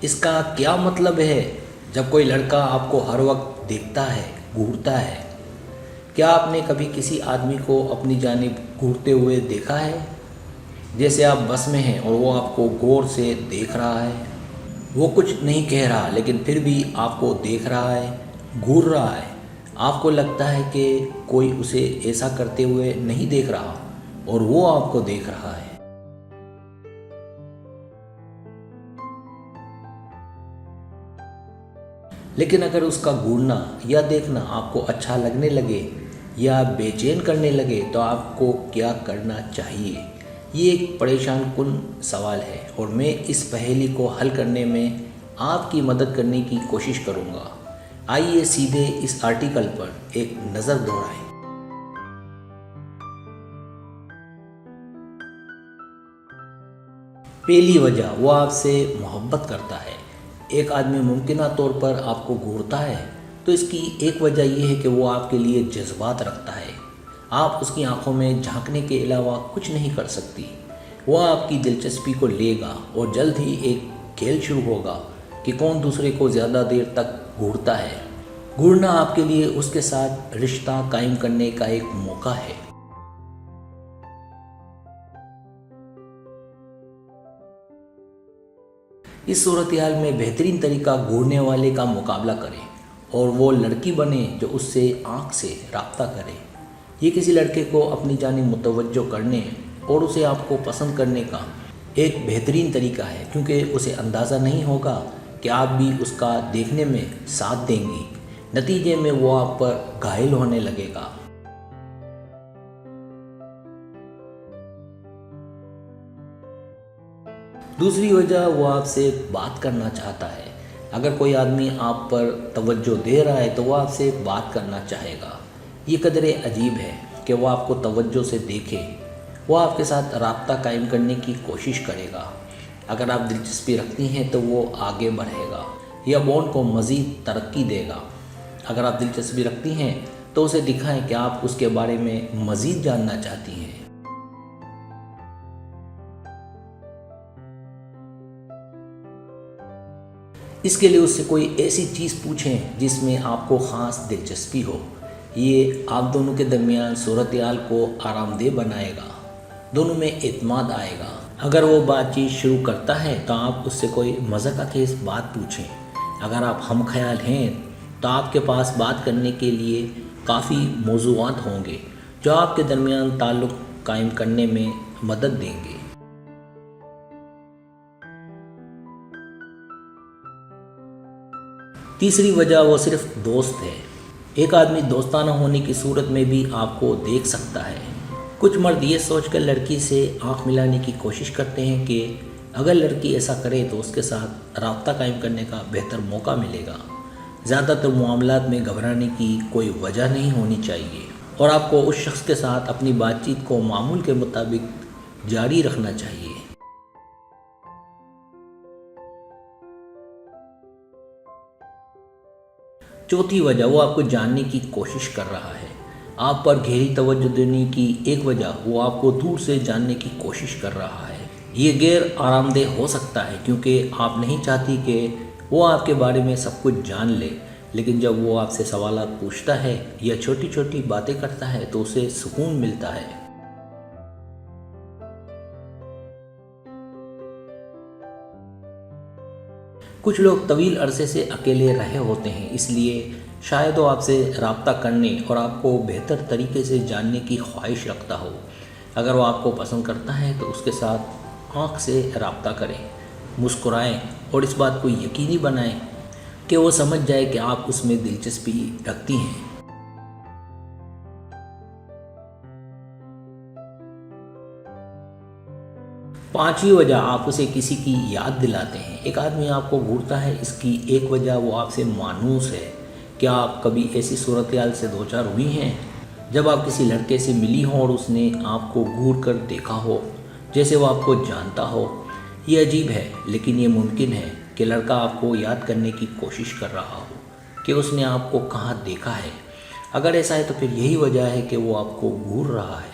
اس کا کیا مطلب ہے جب کوئی لڑکا آپ کو ہر وقت دیکھتا ہے، گھورتا ہے؟ کیا آپ نے کبھی کسی آدمی کو اپنی جانب گھورتے ہوئے دیکھا ہے؟ جیسے آپ بس میں ہیں اور وہ آپ کو غور سے دیکھ رہا ہے، وہ کچھ نہیں کہہ رہا لیکن پھر بھی آپ کو دیکھ رہا ہے، گھور رہا ہے۔ آپ کو لگتا ہے کہ کوئی اسے ایسا کرتے ہوئے نہیں دیکھ رہا اور وہ آپ کو دیکھ رہا ہے۔ لیکن اگر اس کا گھورنا یا دیکھنا آپ کو اچھا لگنے لگے یا بے چین کرنے لگے تو آپ کو کیا کرنا چاہیے؟ یہ ایک پریشان کن سوال ہے اور میں اس پہیلی کو حل کرنے میں آپ کی مدد کرنے کی کوشش کروں گا۔ آئیے سیدھے اس آرٹیکل پر ایک نظر دوڑائیں۔ پہلی وجہ، وہ آپ سے محبت کرتا ہے۔ ایک آدمی ممکنہ طور پر آپ کو گھورتا ہے تو اس کی ایک وجہ یہ ہے کہ وہ آپ کے لیے جذبات رکھتا ہے۔ آپ اس کی آنکھوں میں جھانکنے کے علاوہ کچھ نہیں کر سکتی۔ وہ آپ کی دلچسپی کو لے گا اور جلد ہی ایک کھیل شروع ہوگا کہ کون دوسرے کو زیادہ دیر تک گھورتا ہے۔ گھورنا آپ کے لیے اس کے ساتھ رشتہ قائم کرنے کا ایک موقع ہے۔ اس صورتحال میں بہترین طریقہ گھورنے والے کا مقابلہ کریں اور وہ لڑکی بنے جو اس سے آنکھ سے رابطہ کرے۔ یہ کسی لڑکے کو اپنی جانب متوجہ کرنے اور اسے آپ کو پسند کرنے کا ایک بہترین طریقہ ہے، کیونکہ اسے اندازہ نہیں ہوگا کہ آپ بھی اس کا دیکھنے میں ساتھ دیں گی۔ نتیجے میں وہ آپ پر گھائل ہونے لگے گا۔ دوسری وجہ، وہ آپ سے بات کرنا چاہتا ہے۔ اگر کوئی آدمی آپ پر توجہ دے رہا ہے تو وہ آپ سے بات کرنا چاہے گا۔ یہ قدرے عجیب ہے کہ وہ آپ کو توجہ سے دیکھے۔ وہ آپ کے ساتھ رابطہ قائم کرنے کی کوشش کرے گا۔ اگر آپ دلچسپی رکھتی ہیں تو وہ آگے بڑھے گا یا بانڈ کو مزید ترقی دے گا۔ اگر آپ دلچسپی رکھتی ہیں تو اسے دکھائیں کہ آپ اس کے بارے میں مزید جاننا چاہتی ہیں۔ اس کے لیے اس سے کوئی ایسی چیز پوچھیں جس میں آپ کو خاص دلچسپی ہو۔ یہ آپ دونوں کے درمیان صورتحال کو آرام دہ بنائے گا، دونوں میں اعتماد آئے گا۔ اگر وہ بات چیت شروع کرتا ہے تو آپ اس سے کوئی مزاح خیز بات پوچھیں۔ اگر آپ ہم خیال ہیں تو آپ کے پاس بات کرنے کے لیے کافی موضوعات ہوں گے جو آپ کے درمیان تعلق قائم کرنے میں مدد دیں گے۔ تیسری وجہ، وہ صرف دوست ہے۔ ایک آدمی دوستانہ ہونے کی صورت میں بھی آپ کو دیکھ سکتا ہے۔ کچھ مرد یہ سوچ کر لڑکی سے آنکھ ملانے کی کوشش کرتے ہیں کہ اگر لڑکی ایسا کرے تو اس کے ساتھ رابطہ قائم کرنے کا بہتر موقع ملے گا۔ زیادہ تر معاملات میں گھبرانے کی کوئی وجہ نہیں ہونی چاہیے اور آپ کو اس شخص کے ساتھ اپنی بات چیت کو معمول کے مطابق جاری رکھنا چاہیے۔ چوتھی وجہ، وہ آپ کو جاننے کی کوشش کر رہا ہے۔ آپ پر گہری توجہ دینے کی ایک وجہ، وہ آپ کو دور سے جاننے کی کوشش کر رہا ہے۔ یہ غیر آرام دہ ہو سکتا ہے کیونکہ آپ نہیں چاہتی کہ وہ آپ کے بارے میں سب کچھ جان لے، لیکن جب وہ آپ سے سوالات پوچھتا ہے یا چھوٹی چھوٹی باتیں کرتا ہے تو اسے سکون ملتا ہے۔ کچھ لوگ طویل عرصے سے اکیلے رہے ہوتے ہیں، اس لیے شاید وہ آپ سے رابطہ کرنے اور آپ کو بہتر طریقے سے جاننے کی خواہش رکھتا ہو۔ اگر وہ آپ کو پسند کرتا ہے تو اس کے ساتھ آنکھ سے رابطہ کریں، مسکرائیں اور اس بات کو یقینی بنائیں کہ وہ سمجھ جائے کہ آپ اس میں دلچسپی رکھتی ہیں۔ پانچویں وجہ، آپ اسے کسی کی یاد دلاتے ہیں۔ ایک آدمی آپ کو گھورتا ہے، اس کی ایک وجہ وہ آپ سے مانوس ہے۔ کیا آپ کبھی ایسی صورتحال سے دوچار ہوئی ہیں جب آپ کسی لڑکے سے ملی ہوں اور اس نے آپ کو گھور کر دیکھا ہو جیسے وہ آپ کو جانتا ہو؟ یہ عجیب ہے لیکن یہ ممکن ہے کہ لڑکا آپ کو یاد کرنے کی کوشش کر رہا ہو کہ اس نے آپ کو کہاں دیکھا ہے۔ اگر ایسا ہے تو پھر یہی وجہ ہے کہ وہ آپ کو گھور رہا ہے۔